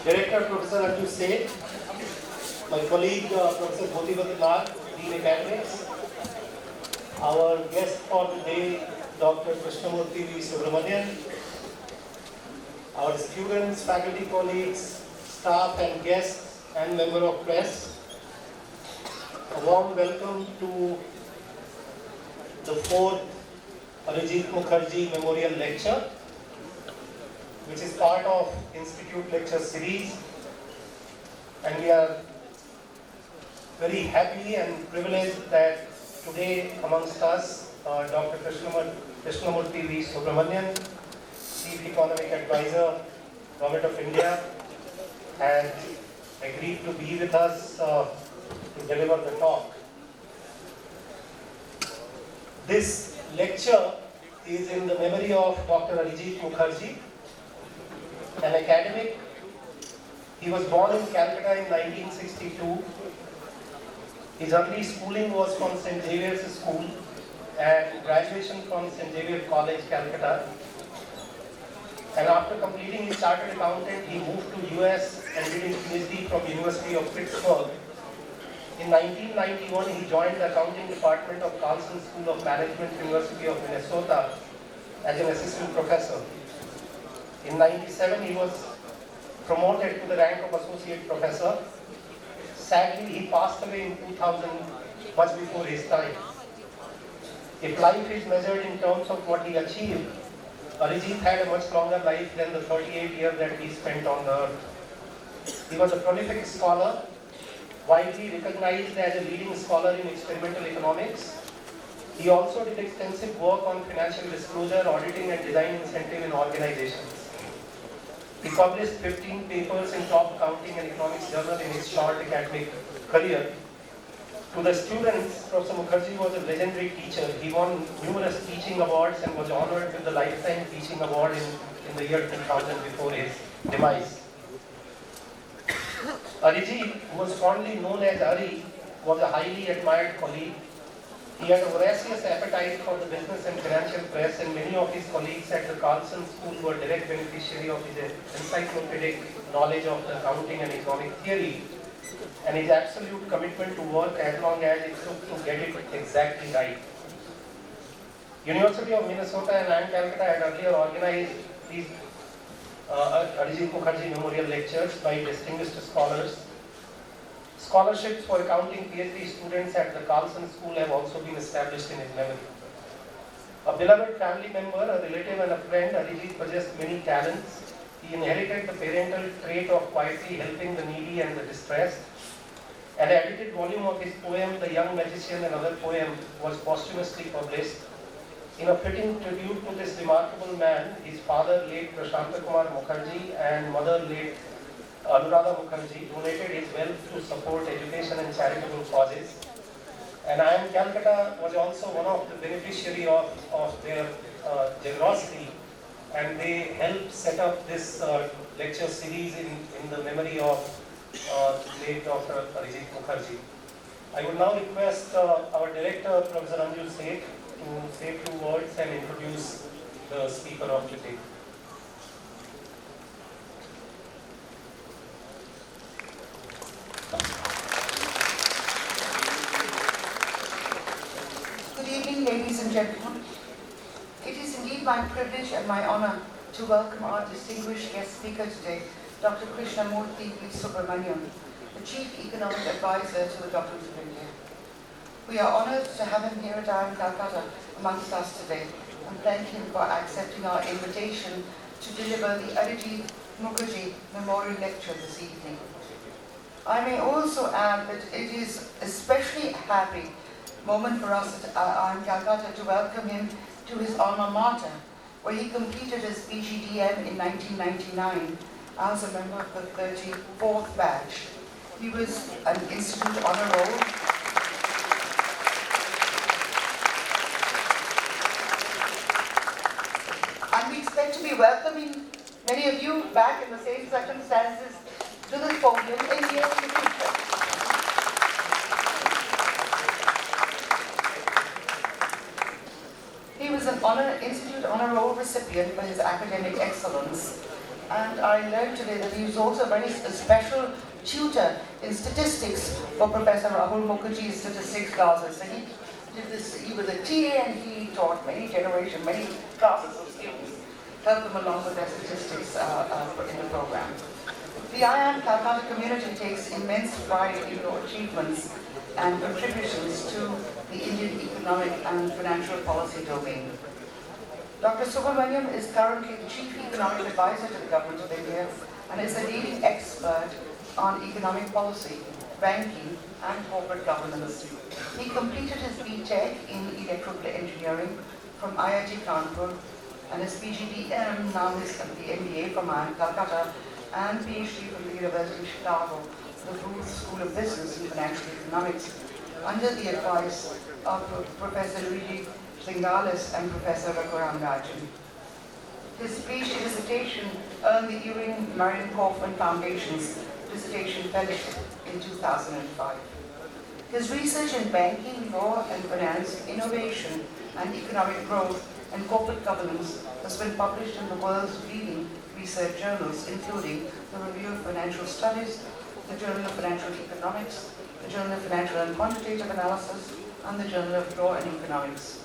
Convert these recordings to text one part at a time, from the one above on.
Director Professor Arijit Seth, my colleague Professor Bhodhivat Lal, Dean Academics, our guest for today, Dr. Krishnamurthy Subramanyam, our students, faculty colleagues, staff and guests and member of press. A warm welcome to the 4th Arijit Mukherji Memorial Lecture, which is part of Institute Lecture Series, and we are very happy and privileged that today amongst us Dr. Krishnamurthy Subramanyam, Chief Economic Advisor, Government of India, has agreed to be with us to deliver the talk. This lecture is in the memory of Dr. Arijit Mukherji, an academic. He was born in Calcutta in 1962. His early schooling was from St. Xavier's School and graduation from St. Xavier College, Calcutta. And after completing his chartered accountant, he moved to US and did his PhD from University of Pittsburgh. In 1991, he joined the accounting department of Carlson School of Management, University of Minnesota as an assistant professor. In 1997, he was promoted to the rank of associate professor. Sadly, he passed away in 2000, much before his time. If life is measured in terms of what he achieved, Arijit had a much longer life than the 38 years that he spent on the earth. He was a prolific scholar, widely recognized as a leading scholar in experimental economics. He also did extensive work on financial disclosure, auditing and design incentive in organizations. He published 15 papers in top accounting and economics journal in his short academic career. To the students, Professor Mukherjee was a legendary teacher. He won numerous teaching awards and was honored with the Lifetime Teaching Award in the year 2000 before his demise. Arijit, who was fondly known as Ari, was a highly admired colleague. He had a voracious appetite for the business and financial press, and many of his colleagues at the Carlson School were direct beneficiary of his encyclopedic knowledge of the accounting and economic theory, and his absolute commitment to work as long as it took to get it exactly right. University of Minnesota and Calcutta had earlier organized these Arijit Mukherji Memorial Lectures by distinguished scholars. Scholarships for accounting PhD students at the Carlson School have also been established in his memory. A beloved family member, a relative and a friend, Arijit possessed many talents. He inherited the parental trait of quietly helping the needy and the distressed. An edited volume of his poem, The Young Magician and Other Poem, was posthumously published. In a fitting tribute to this remarkable man, his father, late Prashanta Kumar Mukherji, and mother, late Anuradha Mukherji, donated his wealth to support education and charitable causes. And IIM Calcutta was also one of the beneficiaries of their generosity, and they helped set up this lecture series in the memory of late Dr. Arijit Mukherji. I would now request our director, Professor Arijit Seth, to say a few words and introduce the speaker of today. Good evening, ladies and gentlemen. It is indeed my privilege and my honor to welcome our distinguished guest speaker today, Dr. Krishnamurthy Subramanyam, the Chief Economic Advisor to the Government of India. We are honored to have him here at IIM Calcutta amongst us today, and thank him for accepting our invitation to deliver the Arijit Mukherji Memorial Lecture this evening. I may also add that it is especially a happy moment for us at IIM Calcutta to welcome him to his alma mater, where he completed his PGDM in 1999 as a member of the 34th batch. He was an Institute Honor Roll. And we expect to be welcoming many of you back in the same circumstances to this podium in years to future. He was an Institute Honor Roll recipient for his academic excellence And I learned today that he was also a very special tutor in statistics for Professor Rahul Mukherji's statistics classes. So he did this, he was a TA and he taught many classes of students, helped them along with their statistics in the program. The IIM Calcutta community takes immense pride in your achievements and contributions to the Indian economic and financial policy domain. Dr. Subramaniam is currently the Chief Economic Advisor to the Government of India and is a leading expert on economic policy, banking and corporate governance. He completed his BTech in Electrical Engineering from IIT Kanpur and his PGDM, now his MBA from IIM Calcutta and PhD from the University of Chicago, the Booth School of Business and Financial Economics, under the advice of Professor Luigi Zingalis and Professor Raghuram Rajan. His PhD dissertation earned the Ewing Marion Kaufman Foundation's Dissertation Fellowship in 2005. His research in banking, law and finance, innovation and economic growth and corporate governance has been published in the world's leading research journals, including the Review of Financial Studies, the Journal of Financial Economics, the Journal of Financial and Quantitative Analysis, and the Journal of Law and Economics.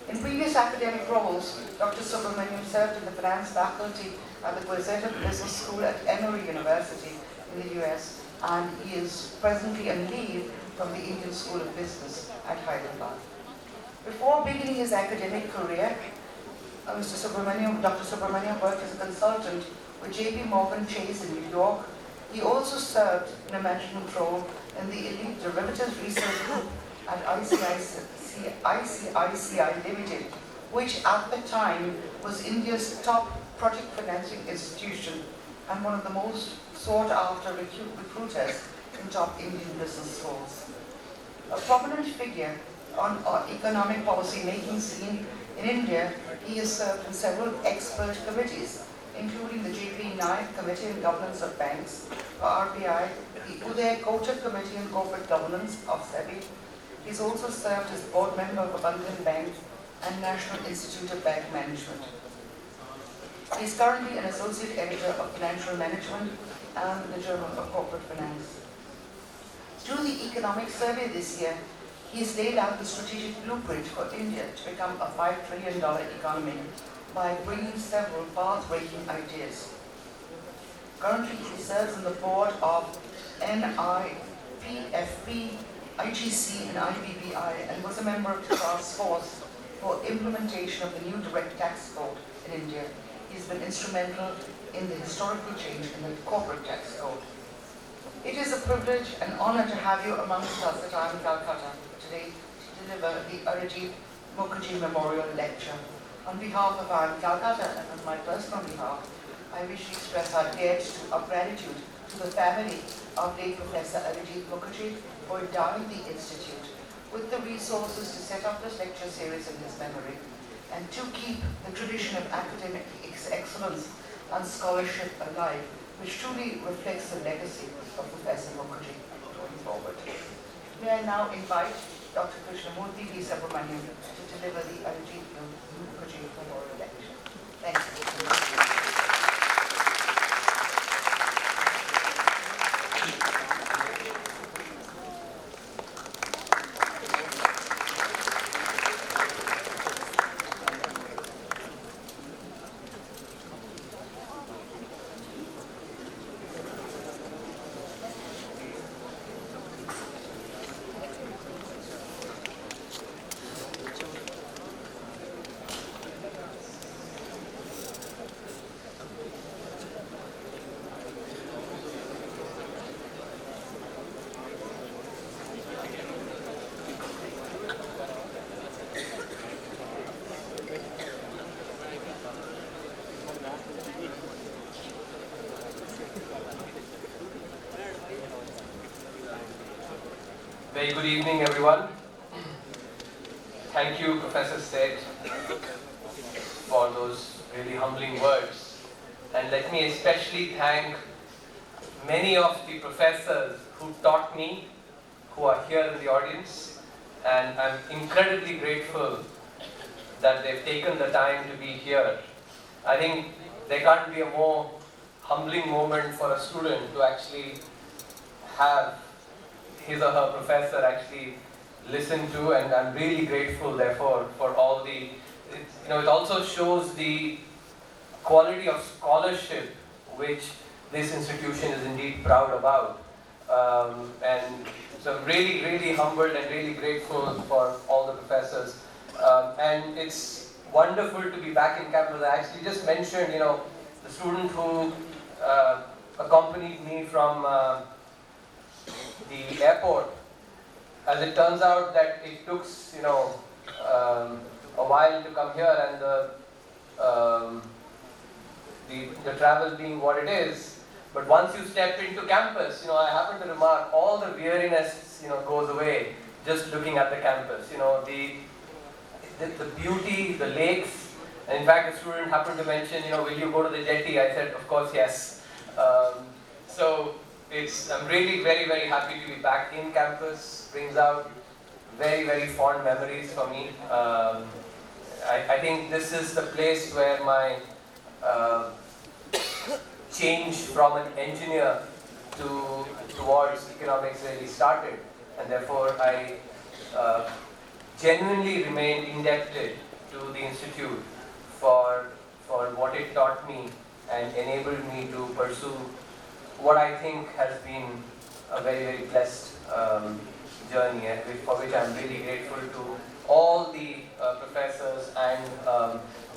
In previous academic roles, Dr. Subramaniam served in the finance faculty at the Quezada Business School at Emory University in the US, and he is presently on leave from the Indian School of Business at Hyderabad. Before beginning his academic career, Dr. Subramaniam worked as a consultant with J.P. Morgan Chase in New York. He also served in a management role in the elite derivatives research group at ICICI Limited, which at the time was India's top project financing institution and one of the most sought after recruiters in top Indian business schools. A prominent figure on economic policy making scene in India, he has served in several expert committees, including the J.P. Nayak Committee on Governance of Banks, RBI, the Uday Kotak Committee on Corporate Governance of SEBI. He's also served as board member of Bandhan Bank and National Institute of Bank Management. He's currently an associate editor of Financial Management and the Journal of Corporate Finance. Through the economic survey this year, he's laid out the strategic blueprint for India to become a $5 trillion economy by bringing several path-breaking ideas. Currently, he serves on the board of NIPFP, IGC and IBBI and was a member of the task force for implementation of the new direct tax code in India. He's been instrumental in the historical change in the corporate tax code. It is a privilege and honor to have you amongst us at IIM Calcutta today to deliver the Arijit Mukherji Memorial Lecture. On behalf of IIM Calcutta and on my personal behalf, I wish to express our debt of gratitude to the family of late Professor Arijit Mukherji for endowing the Institute with the resources to set up this lecture series in his memory and to keep the tradition of academic excellence and scholarship alive, which truly reflects the legacy of Professor Mukherji going forward. May I now invite Dr. Krishnamurthy Subramanyam to deliver the Arijit Mukherji Memorial Lecture. Thank you. Very good evening, everyone. Thank you, Professor Seth, for those really humbling words. And let me especially thank many of the professors who taught me, who are here in the audience. And I'm incredibly grateful that they've taken the time to be here. I think there can't be a more humbling moment for a student to actually have his or her professor actually listen to, and I'm really grateful therefore for all the, it also shows the quality of scholarship which this institution is indeed proud about. And so I'm really, really humbled and really grateful for all the professors. And it's wonderful to be back in campus. I actually just mentioned, the student who accompanied me from the airport. As it turns out that it took, a while to come here, and the travel being what it is. But once you step into campus, I happen to remark all the weariness, goes away just looking at the campus. The beauty, the lakes. And in fact, a student happened to mention, will you go to the jetty? I said, of course, yes. So I'm really very, very happy to be back in campus. Brings out very, very fond memories for me. I think this is the place where my change from an engineer towards economics really started, and therefore I genuinely remain indebted to the institute for what it taught me and enabled me to pursue what I think has been a very, very blessed journey, and for which I'm really grateful to all the professors and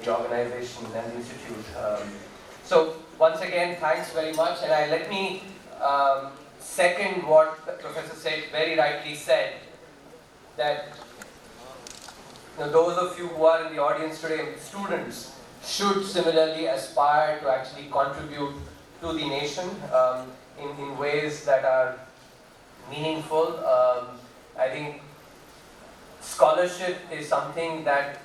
the organization and the institute. So once again, thanks very much, and let me second what the professor said, very rightly said, that those of you who are in the audience today, students, should similarly aspire to actually contribute to the nation in ways that are meaningful. I think scholarship is something that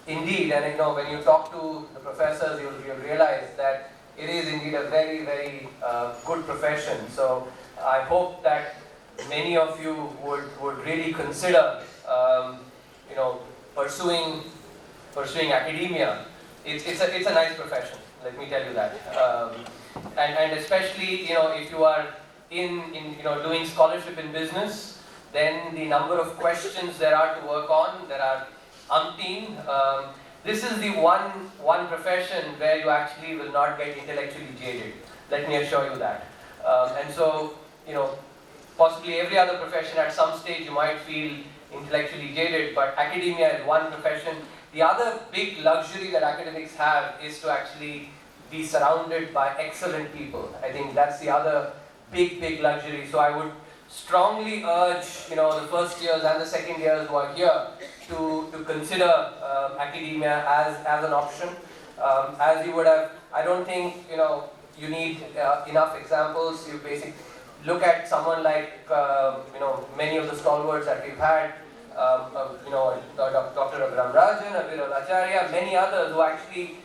indeed, and when you talk to the professors, you'll realize that it is indeed a very, very good profession. So I hope that many of you would really consider, pursuing academia. It's a nice profession, let me tell you that. And especially, if you are in doing scholarship in business, then the number of questions there are to work on, there are umpteen. This is the one profession where you actually will not get intellectually jaded. Let me assure you that. And so, possibly every other profession at some stage you might feel intellectually jaded, but academia is one profession. The other big luxury that academics have is to actually be surrounded by excellent people. I think that's the other big, big luxury. So I would strongly urge, the first years and the second years who are here to consider academia as an option. As you would have, I don't think, you need enough examples. You basically look at someone like, many of the stalwarts that we've had, Dr. Abram Rajan, Aviral Acharya, many others who actually,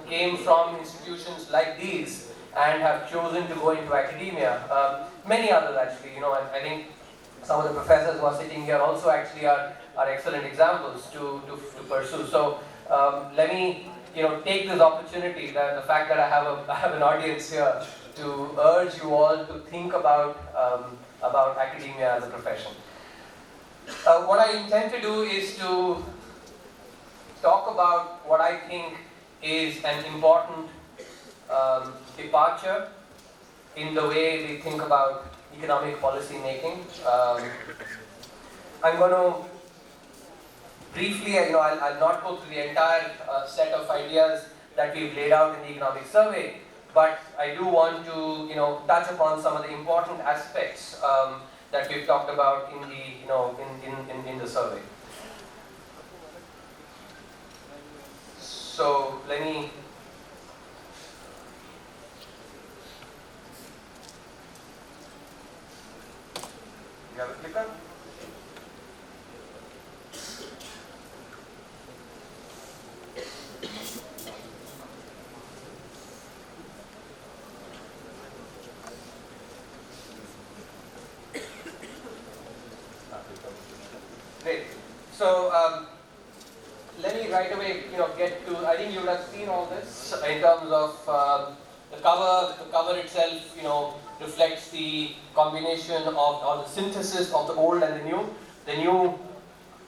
came from institutions like these and have chosen to go into academia. Many others actually, and I think some of the professors who are sitting here also actually are excellent examples to pursue. So let me, take this opportunity, the fact that I have an audience here, to urge you all to think about academia as a profession. What I intend to do is to talk about what I think is an important departure in the way we think about economic policy making. I'm going to briefly, I'll not go through the entire set of ideas that we've laid out in the economic survey, but I do want to, touch upon some of the important aspects that we've talked about in the, in the survey. So let me. You have a clicker? Great. So let me right away, get to, I think you would have seen all this in terms of the cover. The cover itself, reflects the combination of, or the synthesis of the old and the new. The new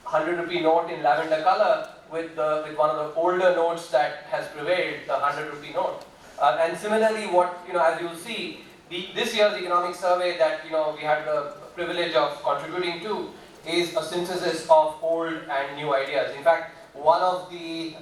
100 rupee note in lavender color with one of the older notes that has prevailed, the 100 rupee note. And similarly, as you will see, this year's economic survey that we had the privilege of contributing to is a synthesis of old and new ideas. In fact, one of the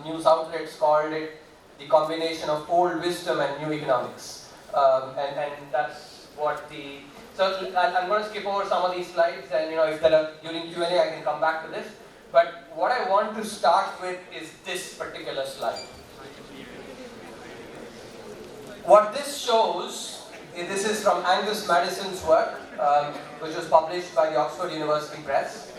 news outlets called it the combination of old wisdom and new economics. And that's what the... So I'm going to skip over some of these slides, and if there are, during Q&A I can come back to this. But what I want to start with is this particular slide. What this shows, this is from Angus Madison's work, which was published by the Oxford University Press.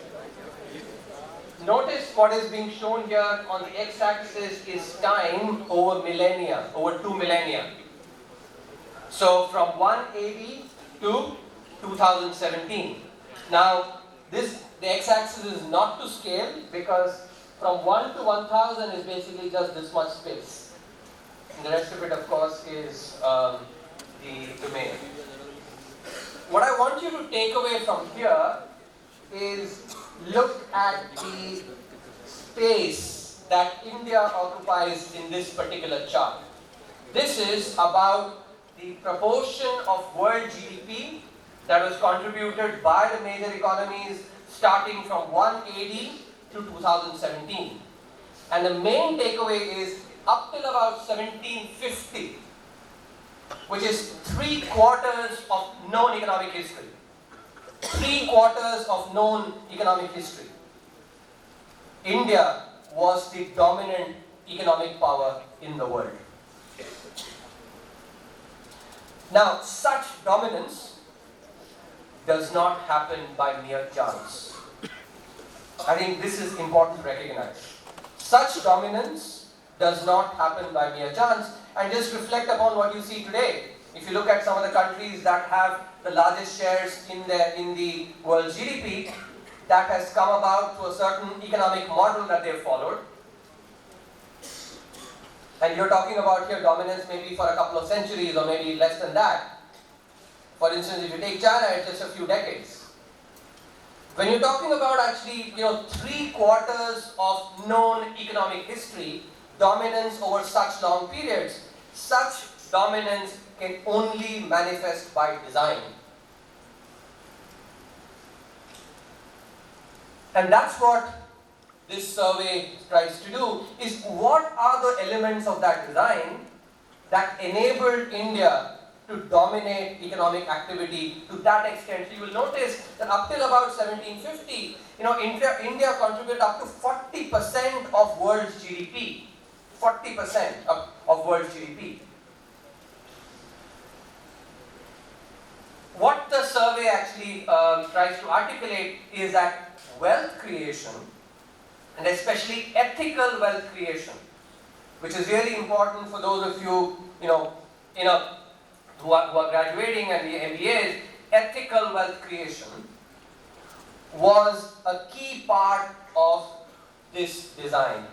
Notice what is being shown here on the x-axis is time over millennia, over 2 millennia. So from 180 to 2017. Now, the x-axis is not to scale because from 1 to 1000 is basically just this much space. And the rest of it, of course, is the domain. What I want you to take away from here is look at the space that India occupies in this particular chart. This is about the proportion of world GDP that was contributed by the major economies starting from 180 to 2017. And the main takeaway is up till about 1750, which is 3/4 of known economic history. 3/4 of known economic history. India was the dominant economic power in the world. Now, such dominance does not happen by mere chance. I think this is important to recognize. Such dominance does not happen by mere chance. And just reflect upon what you see today. If you look at some of the countries that have the largest shares in the world's GDP, that has come about through a certain economic model that they've followed. And you're talking about here dominance maybe for a couple of centuries or maybe less than that. For instance, if you take China, it's just a few decades. When you're talking about actually, 3/4 of known economic history, dominance over such long periods, such dominance can only manifest by design. And that's what this survey tries to do, is what are the elements of that design that enabled India to dominate economic activity to that extent. So you will notice that up till about 1750, India contributed up to 40% of world's GDP. 40% of world's GDP. What the survey actually tries to articulate is that wealth creation, and especially ethical wealth creation, which is really important for those of you, who are graduating and the MBAs, ethical wealth creation was a key part of this design.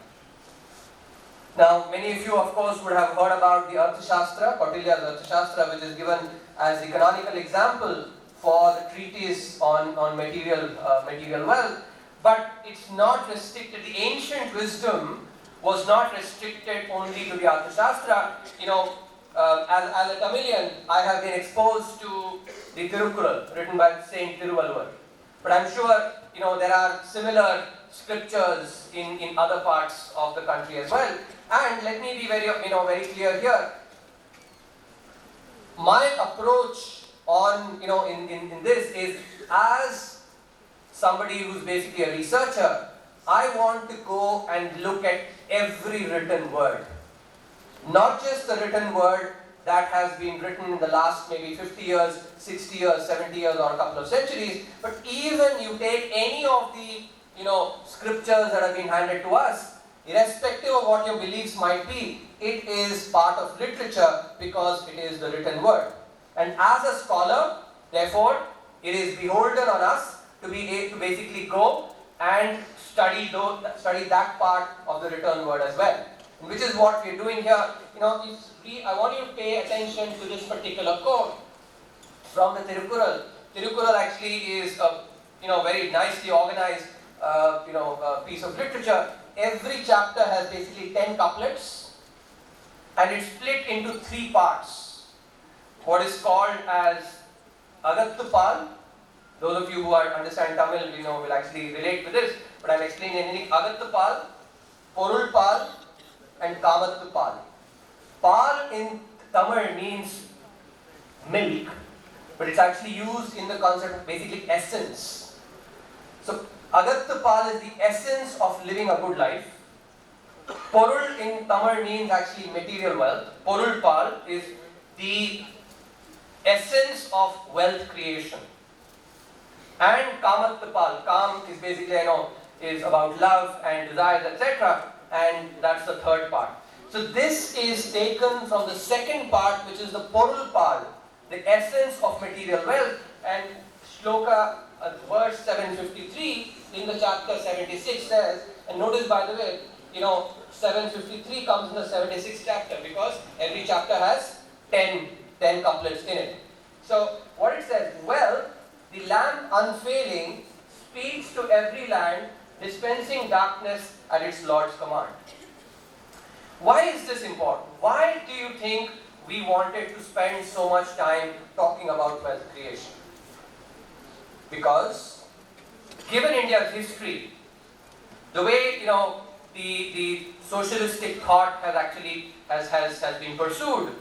Now, many of you, of course, would have heard about the Arthashastra, Kautilya's Arthashastra, which is given as the canonical example for the treatise on material wealth. But it's not restricted. The ancient wisdom was not restricted only to the Arthashastra. As a Tamilian, I have been exposed to the Tirukkural, written by Saint Tiruvalluvar. But I'm sure, there are similar scriptures in other parts of the country as well. And let me be very clear here. My approach on, in this is, as somebody who's basically a researcher, I want to go and look at every written word. Not just the written word that has been written in the last maybe 50 years, 60 years, 70 years, or a couple of centuries, but even you take any of the scriptures that have been handed to us, irrespective of what your beliefs might be, it is part of literature because it is the written word. And as a scholar, therefore, it is beholden on us to be able to basically go and study that part of the written word as well, which is what we're doing here. I want you to pay attention to this particular quote from the Tirukural. Tirukural actually is a very nicely organized piece of literature. Every chapter has basically 10 couplets, and it's split into 3 parts. What is called as Agattupal. Those of you who understand Tamil, will actually relate to this, but I'm explaining anything. Agattupal, Porulpal, and Kamattupal. Pal in Tamil means milk, but it's actually used in the concept of basically essence. So Agattupal is the essence of living a good life. Porul in Tamil means actually material wealth. Porulpal is the essence of wealth creation. And Kamattupal, Kam is basically, is about love and desires, etc. And that's the third part. So this is taken from the second part, which is the Porulpal, the essence of material wealth. And Shloka, verse 753 in the chapter 76 says, and notice by the way, 753 comes in the 76th chapter because every chapter has 10 couplets in it. So what it says, well, the lamp unfailing speaks to every land, dispensing darkness at its Lord's command. Why is this important? Why do you think we wanted to spend so much time talking about wealth creation? Because given India's history, the way the socialistic thought has been pursued,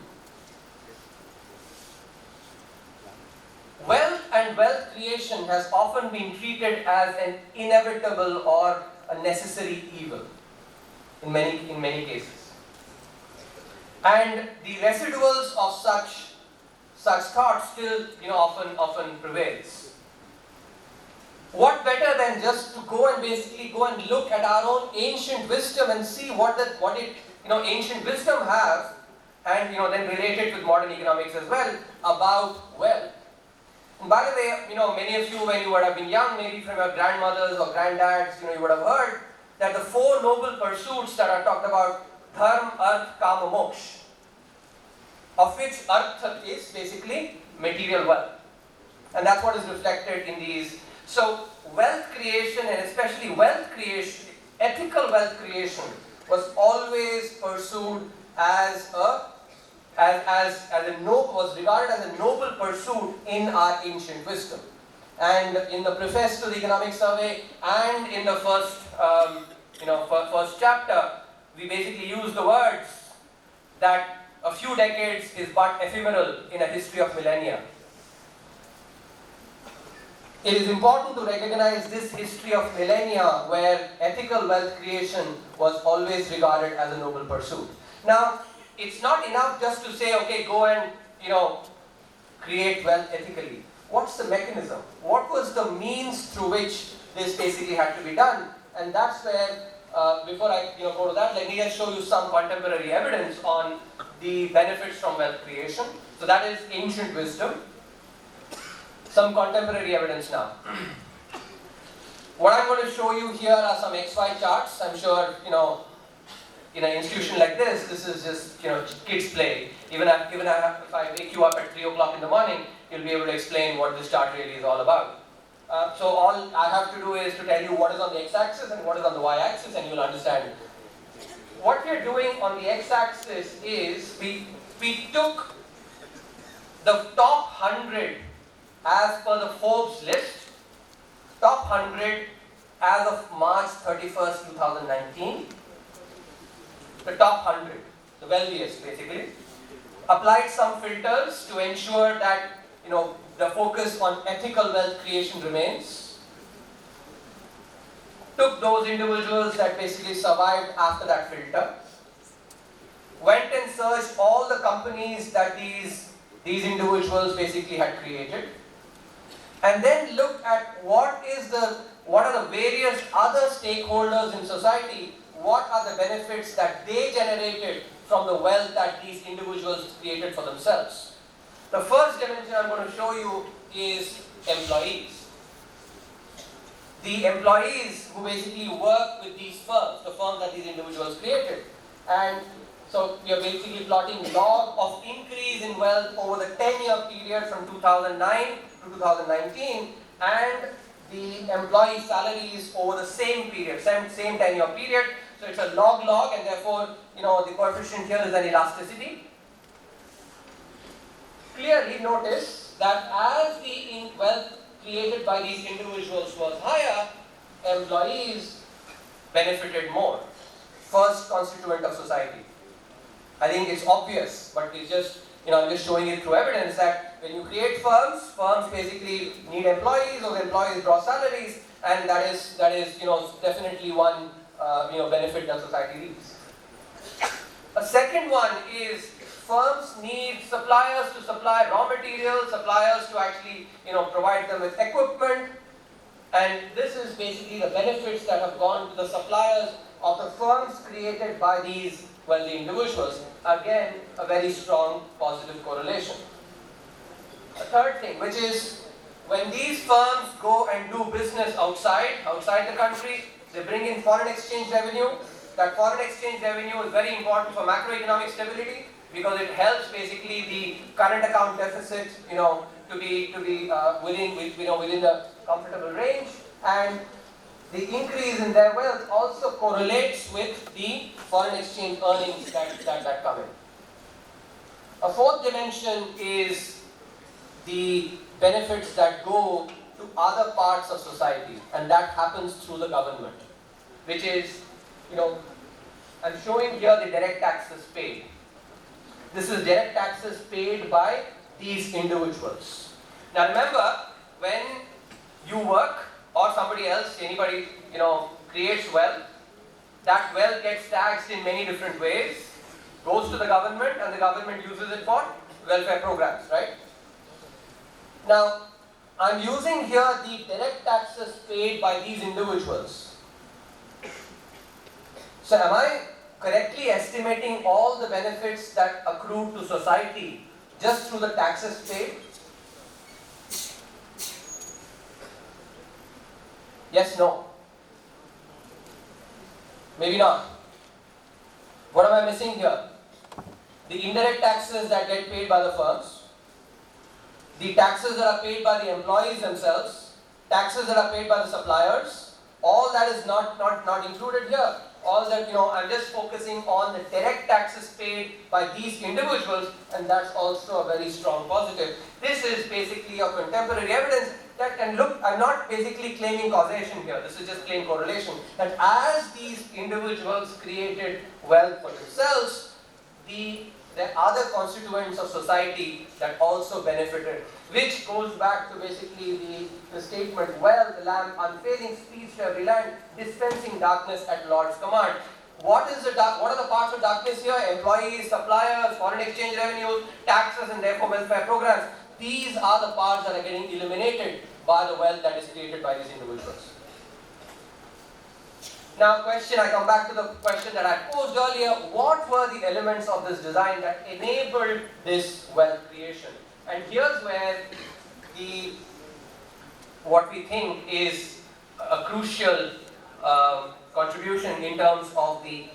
wealth and wealth creation has often been treated as an inevitable or a necessary evil in many cases. And the residuals of such thought still often prevails. What better than just to go and look at our own ancient wisdom and see what ancient wisdom have, and then relate it with modern economics as well about wealth. And by the way, many of you, when you would have been young, maybe from your grandmothers or granddads, you would have heard that the 4 noble pursuits that are talked about, dharma, artha, kama, moksha, of which artha is basically material wealth. And that's what is reflected in these. So wealth creation, and especially wealth creation, ethical wealth creation, was always pursued was regarded as a noble pursuit in our ancient wisdom. And in the preface to the economic survey and in the first chapter, we basically use the words that a few decades is but ephemeral in a history of millennia. It is important to recognize this history of millennia where ethical wealth creation was always regarded as a noble pursuit. Now, it's not enough just to say, okay, go and, create wealth ethically. What's the mechanism? What was the means through which this basically had to be done? And that's where, before I go to that, let me just show you some contemporary evidence on the benefits from wealth creation. So that is ancient wisdom. Some contemporary evidence now. What I'm going to show you here are some XY charts. I'm sure, in an institution like this is just, kids play. Even if I wake you up at 3 o'clock in the morning, you'll be able to explain what this chart really is all about. So all I have to do is to tell you what is on the x-axis and what is on the y-axis, and you'll understand. What we're doing on the x-axis is we took the top 100 as per the Forbes list, top 100 as of March 31st, 2019. The top 100, the wealthiest basically. Applied some filters to ensure that the focus on ethical wealth creation remains. Took those individuals that basically survived after that filter. Went and searched all the companies that these individuals basically had created. And then looked at what are the various other stakeholders in society, what are the benefits that they generated from the wealth that these individuals created for themselves. The first dimension I'm going to show you is employees. the employees who basically work with these firms, the firms that these individuals created. And so we are basically plotting log of increase in wealth over the 10-year period from 2009 to 2019 and the employee salaries over the same period, same 10-year period. So it's a log and therefore, the coefficient here is an elasticity. Clearly notice that as the wealth created by these individuals was higher, employees benefited more. First constituent of society. I think it's obvious, but it's just, I'm just showing it through evidence that when you create firms basically need employees, those employees draw salaries, and that is definitely one benefit that society reaps. A second one is firms need suppliers to supply raw materials, suppliers to actually provide them with equipment, and this is basically the benefits that have gone to the suppliers of the firms created by these wealthy individuals. Again, a very strong positive correlation. A third thing, which is when these firms go and do business outside the country, they bring in foreign exchange revenue. That foreign exchange revenue is very important for macroeconomic stability because it helps basically the current account deficit, to be within the comfortable range, and the increase in their wealth also correlates with the foreign exchange earnings that come in. A fourth dimension is the benefits that go to other parts of society, and that happens through the government, which is, I'm showing here the direct taxes paid. This is direct taxes paid by these individuals. Now remember, when you work or somebody else, anybody, creates wealth, that wealth gets taxed in many different ways, goes to the government, and the government uses it for welfare programs, right? Now, I'm using here the direct taxes paid by these individuals. So am I correctly estimating all the benefits that accrue to society just through the taxes paid? Yes, no. Maybe not. What am I missing here? The indirect taxes that get paid by the firms, the taxes that are paid by the employees themselves, taxes that are paid by the suppliers, all that is not included here. All that, I'm just focusing on the direct taxes paid by these individuals, and that's also a very strong positive. This is basically a contemporary evidence that can look, I'm not basically claiming causation here, this is just plain correlation, that as these individuals created wealth for themselves, there are other constituents of society that also benefited, which goes back to basically the statement, well, the lamp unfailing speeds to every land, dispensing darkness at Lord's command. What are the parts of darkness here? Employees, suppliers, foreign exchange revenues, taxes, and therefore welfare programs. These are the parts that are getting eliminated by the wealth that is created by these individuals. Now I come back to the question that I posed earlier, what were the elements of this design that enabled this wealth creation? And here's where what we think is a crucial contribution in terms of the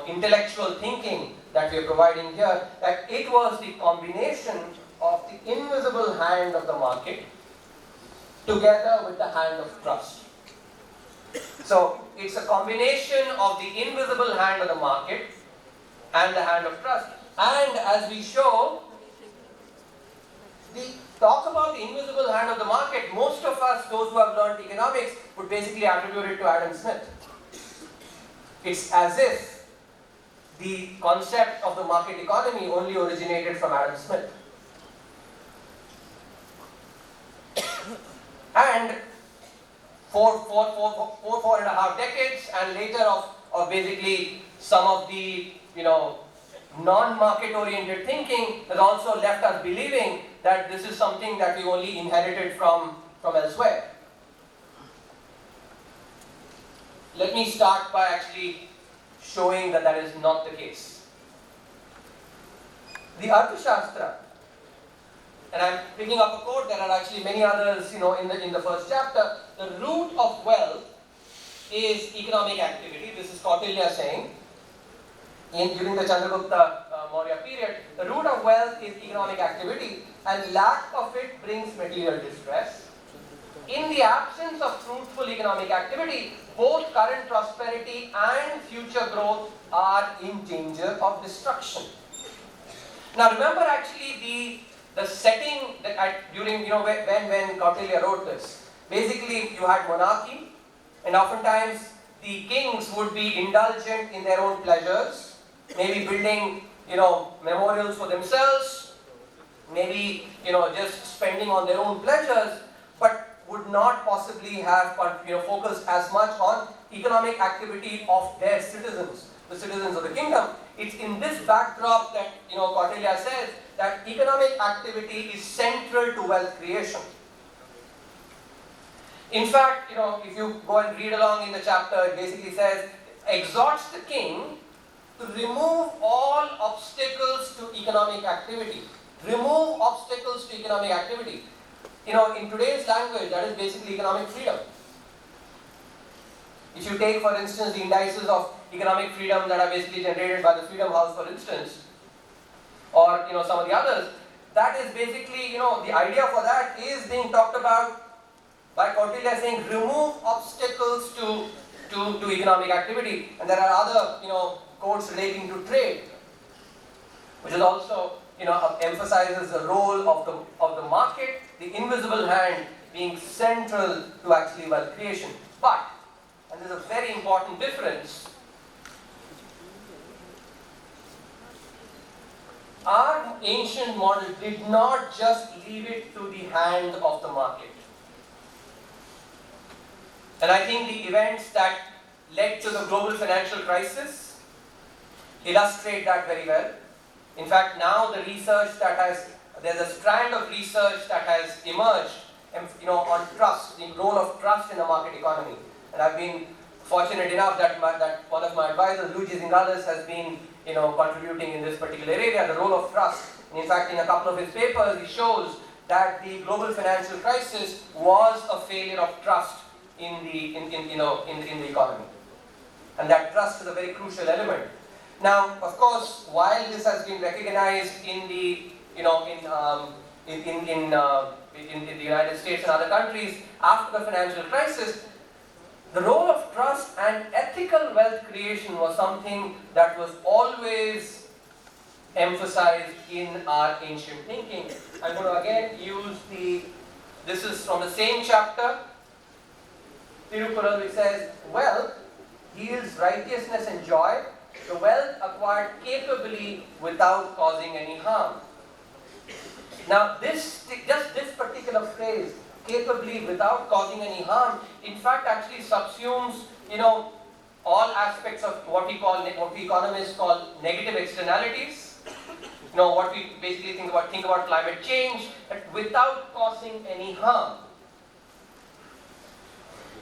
intellectual thinking that we are providing here, that it was the combination of the invisible hand of the market together with the hand of trust. So it's a combination of the invisible hand of the market and the hand of trust. And as we show, talk about the invisible hand of the market, most of us, those who have learned economics, would basically attribute it to Adam Smith. It's as if the concept of the market economy only originated from Adam Smith. And for 4.5 decades, and later of basically some of the non-market oriented thinking has also left us believing that this is something that we only inherited from elsewhere. Let me start by actually showing that is not the case. The Arthashastra and I'm picking up a quote, there are actually many others, in the first chapter. The root of wealth is economic activity. This is Kautilya saying. During the Chandragupta Maurya period, the root of wealth is economic activity, and lack of it brings material distress. In the absence of fruitful economic activity, both current prosperity and future growth are in danger of destruction. Now remember actually the setting that during when Kautilya wrote this. Basically you had monarchy, and oftentimes the kings would be indulgent in their own pleasures, maybe building memorials for themselves, maybe just spending on their own pleasures, but would not possibly have focused as much on economic activity of their citizens, the citizens of the kingdom. It's in this backdrop that Kautilya says that economic activity is central to wealth creation. In fact, if you go and read along in the chapter, it basically says, exhorts the king to remove all obstacles to economic activity. Remove obstacles to economic activity. In today's language, that is basically economic freedom. If you take, for instance, the indices of economic freedom that are basically generated by the Freedom House, for instance, or some of the others, that is basically, the idea for that is being talked about by Kautilya saying remove obstacles to economic activity. And there are other quotes relating to trade, which is also emphasizes the role of the market, the invisible hand being central to actually wealth creation. But, and there's a very important difference, our ancient model did not just leave it to the hand of the market. And I think the events that led to the global financial crisis illustrate that very well. In fact, now the research there's a strand of research that has emerged, on trust, the role of trust in the market economy. And I've been fortunate enough that one of my advisors, Luigi Zingales, has been, contributing in this particular area, the role of trust. And in fact, in a couple of his papers, he shows that the global financial crisis was a failure of trust in the economy, and that trust is a very crucial element. Now, of course, while this has been recognized in the in the United States and other countries after the financial crisis, the role of trust and ethical wealth creation was something that was always emphasized in our ancient thinking. I'm going to again use this is from the same chapter, Tirukkural, which says, wealth yields righteousness and joy, the wealth acquired capably without causing any harm. Now just this particular phrase, capably without causing any harm, in fact actually subsumes, all aspects of what we economists call negative externalities. What we basically think about climate change, but without causing any harm.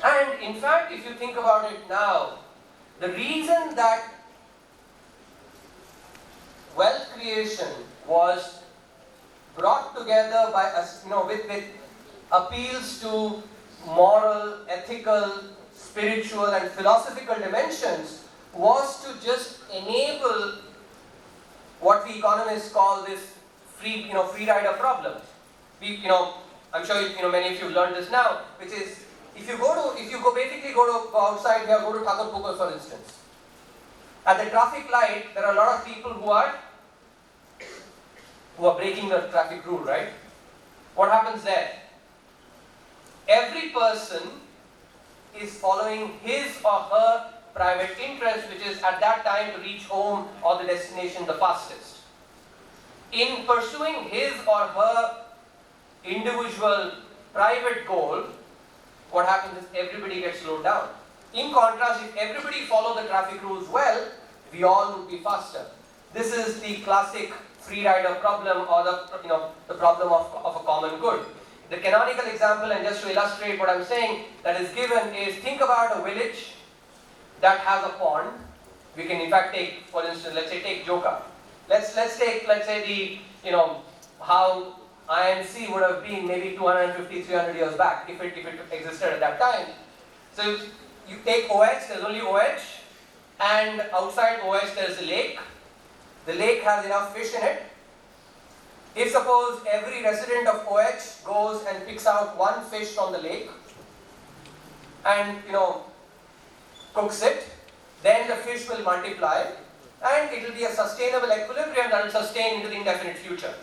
And in fact, if you think about it now, the reason that wealth creation was brought together by us, with appeals to moral, ethical, spiritual, and philosophical dimensions, was to just enable what we economists call this free rider problem. I'm sure many of you have learned this now, which is if you go outside here, go to Thakurpukur for instance. At the traffic light, there are a lot of people who are breaking the traffic rule, right? What happens there? Every person is following his or her private interest, which is at that time to reach home or the destination the fastest. In pursuing his or her individual private goal, what happens is everybody gets slowed down. In contrast, if everybody followed the traffic rules well, we all would be faster. This is the classic free rider problem, or the problem of a common good. The canonical example, and just to illustrate what I'm saying, that is given is, think about a village that has a pond. We can in fact take, for instance, let's say take Joka. Let's say how INC would have been maybe 250, 300 years back if it existed at that time. So you take OH, there's only OH, and outside OH there's a lake. The lake has enough fish in it. If suppose every resident of OH goes and picks out one fish from the lake and cooks it, then the fish will multiply and it will be a sustainable equilibrium that will sustain into the indefinite future.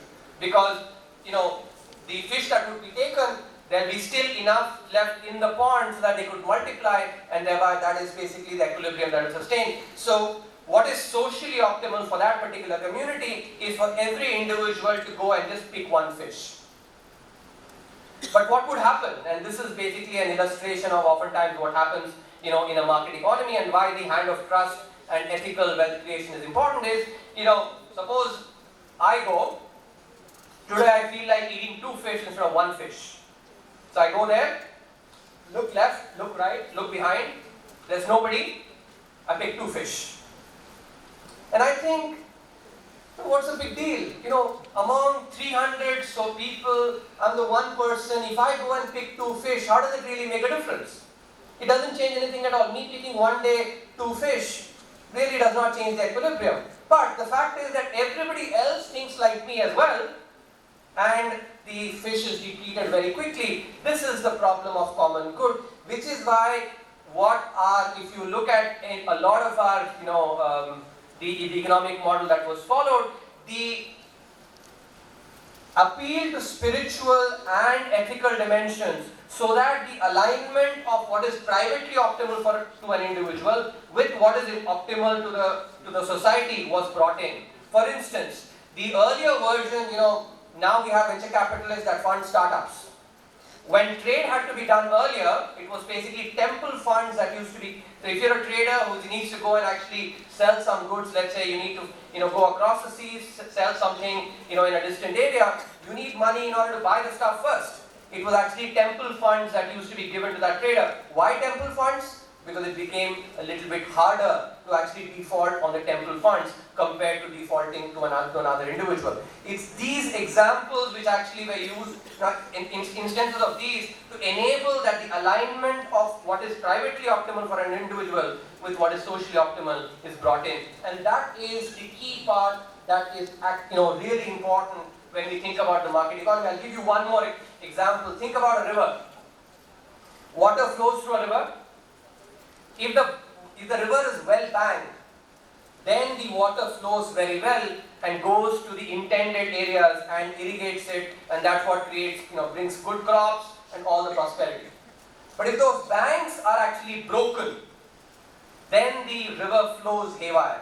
Because the fish that would be taken, there will be still enough left in the pond so that they could multiply, and thereby that is basically the equilibrium that will sustain. So what is socially optimal for that particular community is for every individual to go and just pick one fish. But what would happen, and this is basically an illustration of oftentimes what happens in a market economy and why the hand of trust and ethical wealth creation is important is, suppose I go, today I feel like eating 2 fish instead of 1 fish. So I go there, look left, look right, look behind, there's nobody, I pick 2 fish. And I think, what's the big deal? Among 300 so people, I'm the one person, if I go and pick 2 fish, how does it really make a difference? It doesn't change anything at all. Me picking one day 2 fish really does not change the equilibrium. But the fact is that everybody else thinks like me as well, and the fish is depleted very quickly. This is the problem of common good, which is why if you look at a lot of our, the economic model that was followed, the appeal to spiritual and ethical dimensions so that the alignment of what is privately optimal to an individual with what is optimal to the society was brought in. For instance, the earlier version, now we have venture capitalists that fund startups. When trade had to be done earlier, it was basically temple funds that used to be. So if you're a trader who needs to go and actually sell some goods, let's say you need to go across the seas, sell something in a distant area, you need money in order to buy the stuff first. It was actually temple funds that used to be given to that trader. Why temple funds? Because it became a little bit harder to actually default on the temple funds compared to defaulting to another individual. It's these examples which actually were used, in instances of these, to enable that the alignment of what is privately optimal for an individual with what is socially optimal is brought in. And that is the key part that is really important when we think about the market economy. I'll give you one more example. Think about a river. Water flows through a river. If the river is well banked, then the water flows very well and goes to the intended areas and irrigates it, and that's what brings good crops and all the prosperity. But if those banks are actually broken, then the river flows haywire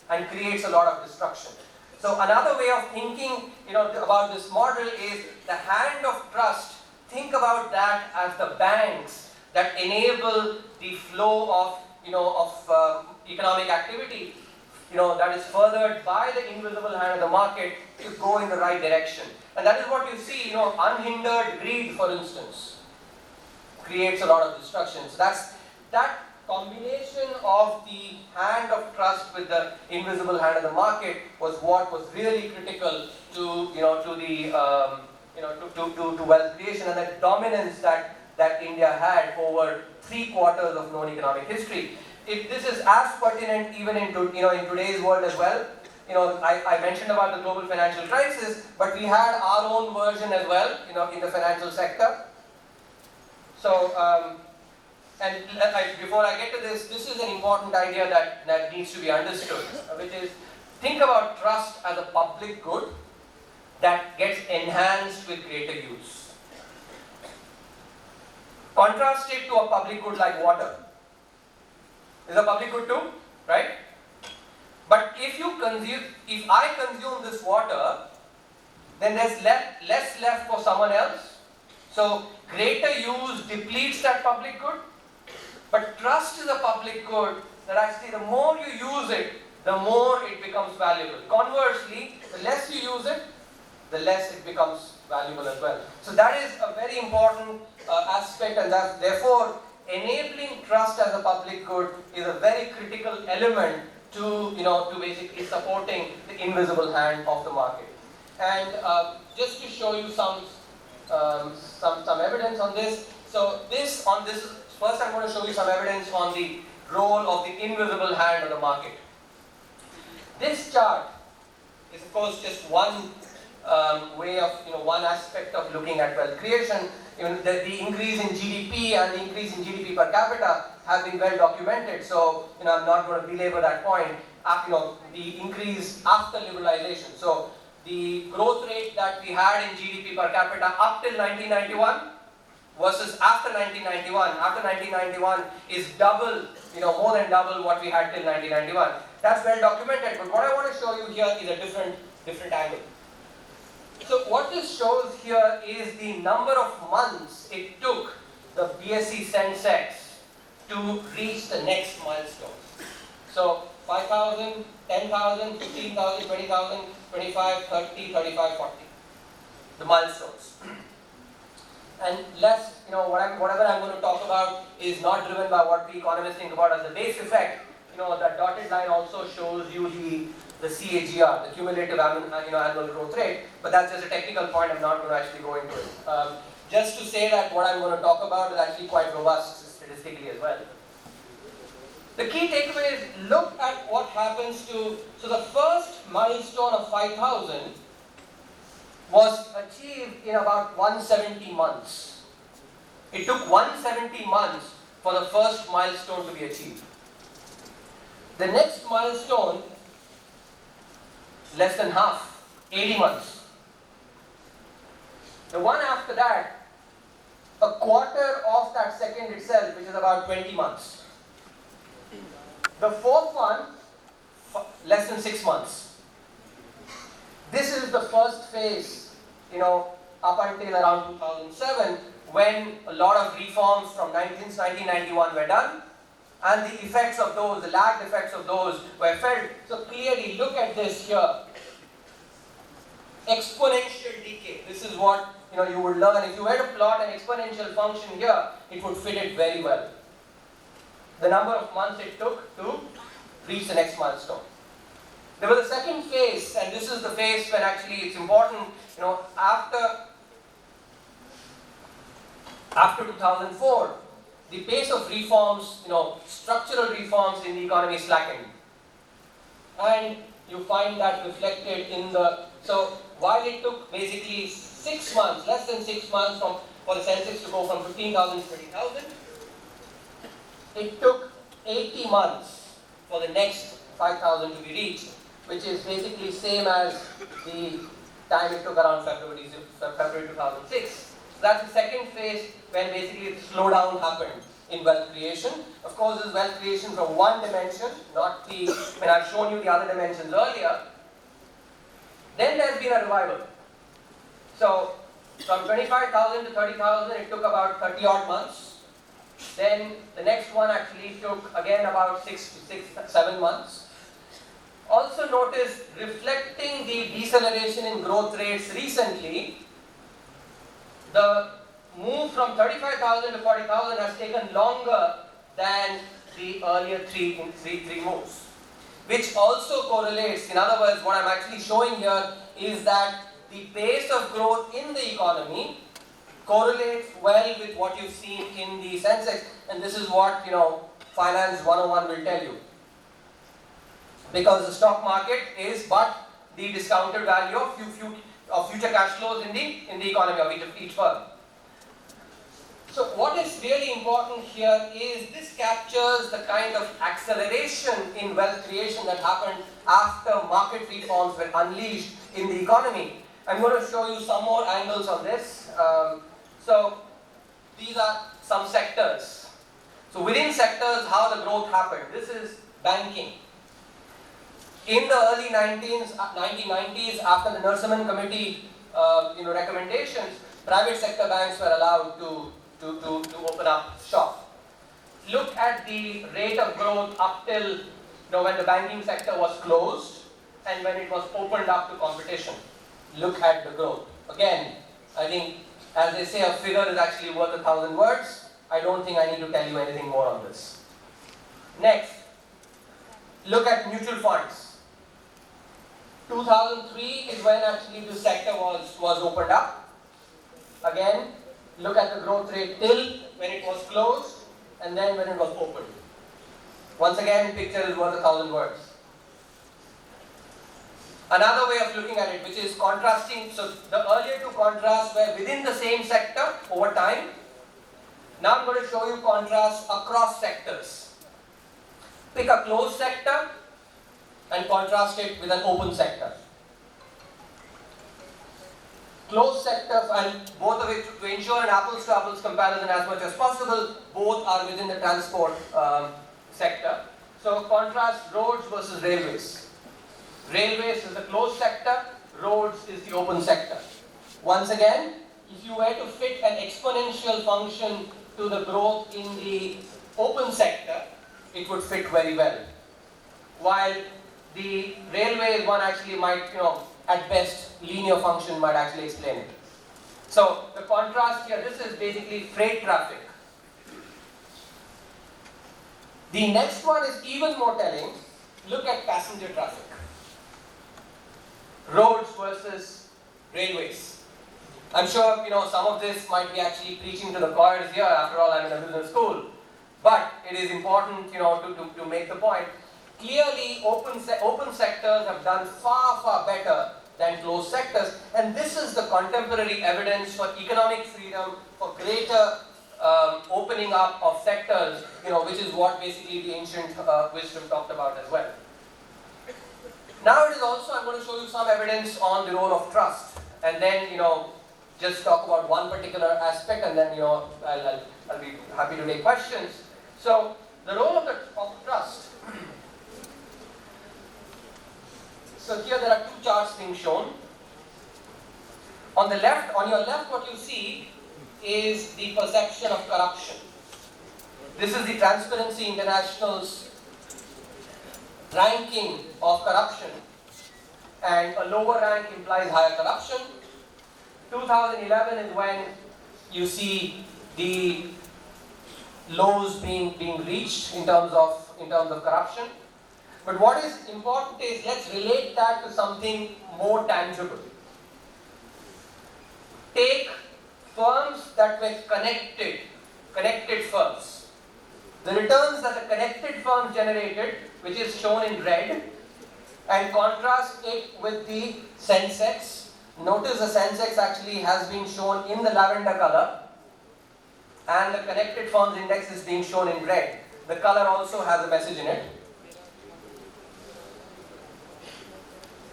and creates a lot of destruction. So another way of thinking about this model is the hand of trust. Think about that as the banks that enable the flow of economic activity that is furthered by the invisible hand of the market to go in the right direction. And that is what you see, unhindered greed, for instance, creates a lot of destruction. So that combination of the hand of trust with the invisible hand of the market was what was really critical to wealth creation and the dominance that India had over 3/4 of known economic history. This is as pertinent even in today's world as well. I mentioned about the global financial crisis, but we had our own version as well, in the financial sector. So, before I get to this is an important idea that needs to be understood, which is, think about trust as a public good that gets enhanced with greater use. Contrast it to a public good like water. Is a public good too, right? But if I consume this water, then there's less left for someone else. So greater use depletes that public good. But trust is a public good that actually the more you use it, the more it becomes valuable. Conversely, the less you use it, the less it becomes valuable as well. So that is a very important aspect, and that therefore enabling trust as a public good is a very critical element to basically supporting the invisible hand of the market. And just to show you some evidence on this. So first I'm going to show you some evidence on the role of the invisible hand of the market. This chart is of course just one way of, one aspect of looking at wealth creation. The increase in GDP and the increase in GDP per capita have been well documented. So, I'm not going to belabor that point. The increase after liberalization. So, the growth rate that we had in GDP per capita up till 1991 versus after 1991. After 1991 is double, more than double what we had till 1991. That's well documented. But what I want to show you here is a different angle. So what this shows here is the number of months it took the BSE Sensex to reach the next milestone. So 5,000, 10,000, 15,000, 20,000, 25, 30, 35, 40. The milestones. And whatever I'm going to talk about is not driven by what we economists think about as the base effect. That dotted line also shows you the CAGR, the cumulative annual growth rate, but that's just a technical point. I'm not going to actually go into it. Just to say that what I'm going to talk about is actually quite robust statistically as well. The key takeaway is look at what happens to, so the first milestone of 5,000 was achieved in about 170 months. It took 170 months for the first milestone to be achieved. The next milestone, less than half, 80 months. The one after that, a quarter of that second itself, which is about 20 months. The fourth one, less than 6 months. This is the first phase, up until around 2007, when a lot of reforms from 1991 were done. And the effects of those, the lagged effects of those were felt. So clearly, look at this here. Exponential decay. This is what you would learn. If you were to plot an exponential function here, it would fit it very well. The number of months it took to reach the next milestone. There was a second phase, and this is the phase when actually it's important. After 2004. The pace of reforms, structural reforms in the economy slackened. And you find that reflected in so while it took basically 6 months, less than 6 months for the Sensex to go from 15,000 to 30,000, it took 80 months for the next 5,000 to be reached, which is basically same as the time it took around February 2006. So that's the second phase when basically the slowdown happened in wealth creation. Of course, this is wealth creation from one dimension, not I've shown you the other dimensions earlier. Then there's been a revival. So from 25,000 to 30,000, it took about 30 odd months. Then the next one actually took again about 7 months. Also notice, reflecting the deceleration in growth rates recently, the move from 35,000 to 40,000 has taken longer than the earlier three moves, which also correlates. In other words, what I'm actually showing here is that the pace of growth in the economy correlates well with what you've seen in the Sensex, and this is what Finance 101 will tell you. Because the stock market is but the discounted value of future cash flows in the economy of each firm. So what is really important here is this captures the kind of acceleration in wealth creation that happened after market reforms were unleashed in the economy. I'm going to show you some more angles on this. So these are some sectors. So within sectors, how the growth happened. This is banking. In the early 1990s, after the Nurseman Committee recommendations, private sector banks were allowed to open up shop. Look at the rate of growth up till when the banking sector was closed and when it was opened up to competition. Look at the growth. Again, I think, as they say, a figure is actually worth 1,000 words. I don't think I need to tell you anything more on this. Next, look at mutual funds. 2003 is when actually the sector was opened up. Again, look at the growth rate till when it was closed and then when it was opened. Once again, picture is worth 1,000 words. Another way of looking at it, which is contrasting, so the earlier two contrasts were within the same sector over time. Now I'm going to show you contrasts across sectors. Pick a closed sector and contrast it with an open sector. Closed sector, and both of it, to ensure an apples to apples comparison as much as possible, both are within the transport sector. So contrast roads versus railways. Railways is the closed sector, roads is the open sector. Once again, if you were to fit an exponential function to the growth in the open sector, it would fit very well. While the railway one actually might, at best, linear function might actually explain it. So the contrast here, this is basically freight traffic. The next one is even more telling. Look at passenger traffic. Roads versus railways. I'm sure some of this might be actually preaching to the choirs here. After all, I'm in a business school. But it is important, to make the point. Clearly, open sectors have done far better than closed sectors, and this is the contemporary evidence for economic freedom, for greater opening up of sectors, which is what basically the ancient wisdom talked about as well. Now it is also, I'm going to show you some evidence on the role of trust, and then, just talk about one particular aspect, and then, I'll be happy to take questions. So, the role of trust. So here there are two charts being shown. On your left, what you see is the perception of corruption. This is the Transparency International's ranking of corruption, and a lower rank implies higher corruption. 2011 is when you see the lows being reached in terms of corruption. But what is important is, let's relate that to something more tangible. Take firms that were connected firms. The returns that the connected firms generated, which is shown in red, and contrast it with the Sensex. Notice the Sensex actually has been shown in the lavender color, and the connected firms index is being shown in red. The color also has a message in it.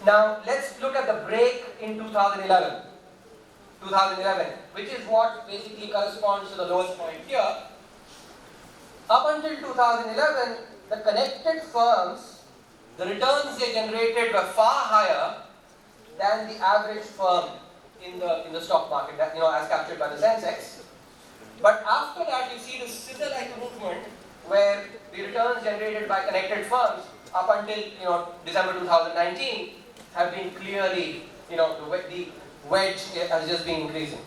Now let's look at the break in 2011, which is what basically corresponds to the lowest point here. Up until 2011, the connected firms, the returns they generated were far higher than the average firm in the stock market, as captured by the Sensex. But after that, you see the scissor-like movement where the returns generated by connected firms up until December 2019 have been clearly, the wedge has just been increasing.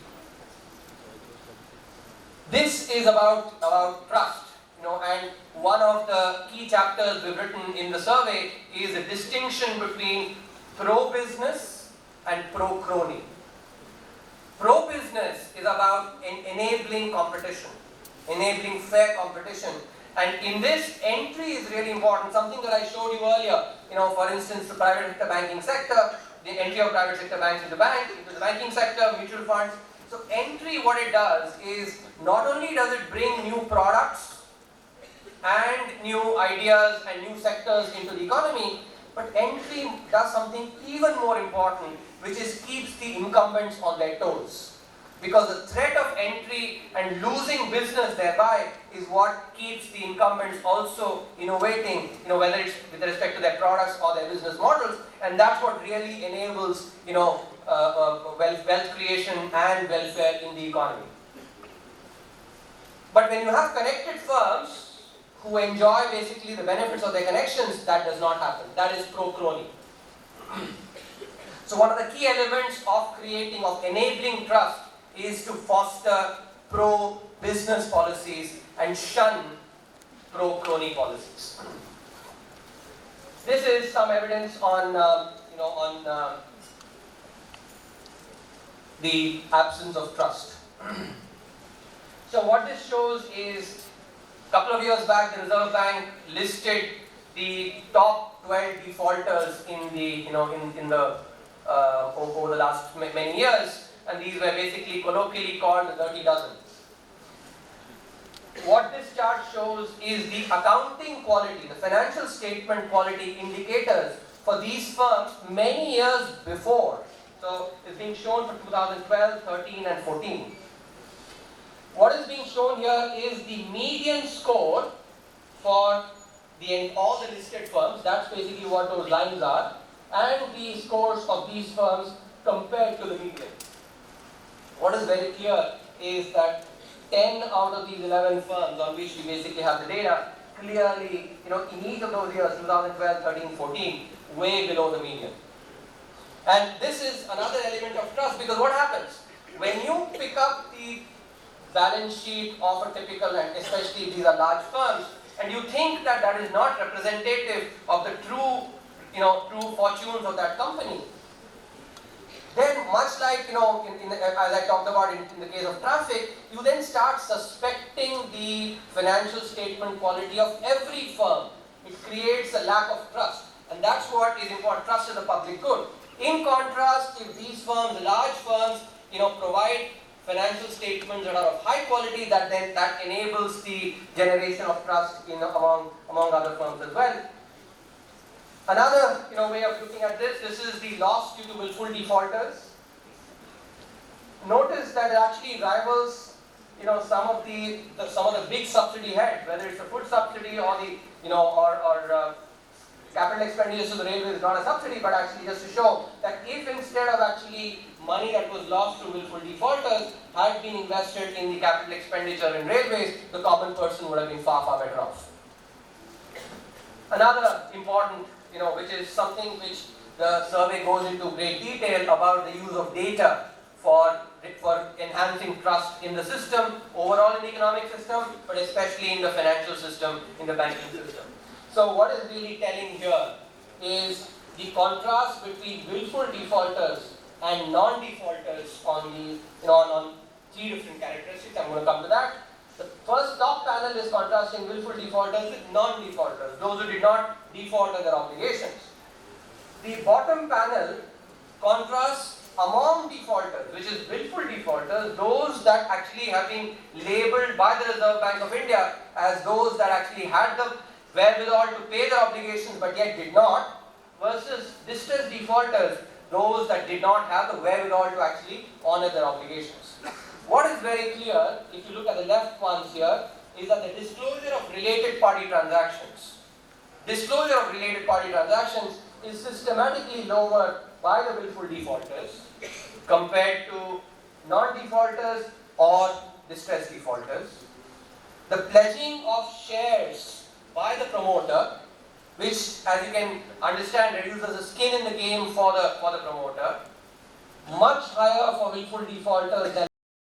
This is about trust, and one of the key chapters we've written in the survey is the distinction between pro-business and pro-crony. Pro-business is about enabling competition, enabling fair competition. And in this, entry is really important. Something that I showed you earlier, for instance, the private sector banking sector, the entry of private sector banks into the banking sector, mutual funds. So entry, what it does is, not only does it bring new products and new ideas and new sectors into the economy, but entry does something even more important, which is keeps the incumbents on their toes. Because the threat of entry and losing business thereby is what keeps the incumbents also innovating, whether it's with respect to their products or their business models, and that's what really enables, wealth creation and welfare in the economy. But when you have connected firms who enjoy basically the benefits of their connections, that does not happen. That is pro-crony. So one of the key elements of enabling trust is to foster pro-business policies and shun pro-crony policies. This is some evidence on on the absence of trust. So what this shows is, a couple of years back, the Reserve Bank listed the top 12 defaulters in the over the last many years, and these were basically colloquially called the dirty dozen. What this chart shows is the accounting quality, the financial statement quality indicators for these firms many years before. So it's being shown for 2012, 13 and 14. What is being shown here is the median score for all the listed firms. That's basically what those lines are, and the scores of these firms compared to the median. What is very clear is that 10 out of these 11 firms on which we basically have the data clearly, in each of those years, 2012, 13, 14, way below the median. And this is another element of trust, because what happens? When you pick up the balance sheet of a typical, and especially if these are large firms, and you think that that is not representative of the true fortunes of that company, then much like, as I talked about in the case of traffic, you then start suspecting the financial statement quality of every firm. It creates a lack of trust, and that's what is important. Trust is the public good. In contrast, if these firms, large firms, provide financial statements that are of high quality, that enables the generation of trust among other firms as well. Another way of looking at this is the loss due to willful defaulters. Notice that it actually rivals some of the big subsidy heads, whether it's the food subsidy or the capital expenditure to the railway is not a subsidy, but actually just to show that if instead of actually money that was lost to willful defaulters had been invested in the capital expenditure in railways, the common person would have been far, far better off. Another important, which is something which the survey goes into great detail about the use of data for enhancing trust in the system, overall in the economic system, but especially in the financial system, in the banking system. So what is really telling here is the contrast between willful defaulters and non-defaulters on three different characteristics. I'm going to come to that. The first top panel is contrasting willful defaulters with non-defaulters, those who did not default on their obligations. The bottom panel contrasts among defaulters, which is willful defaulters, those that actually have been labelled by the Reserve Bank of India as those that actually had the wherewithal to pay their obligations but yet did not, versus distressed defaulters, those that did not have the wherewithal to actually honour their obligations. What is very clear, if you look at the left ones here, is that the disclosure of related party transactions. Disclosure of related party transactions is systematically lower by the willful defaulters compared to non-defaulters or distressed defaulters. The pledging of shares by the promoter, which, as you can understand, reduces the skin in the game for the promoter, much higher for willful defaulters than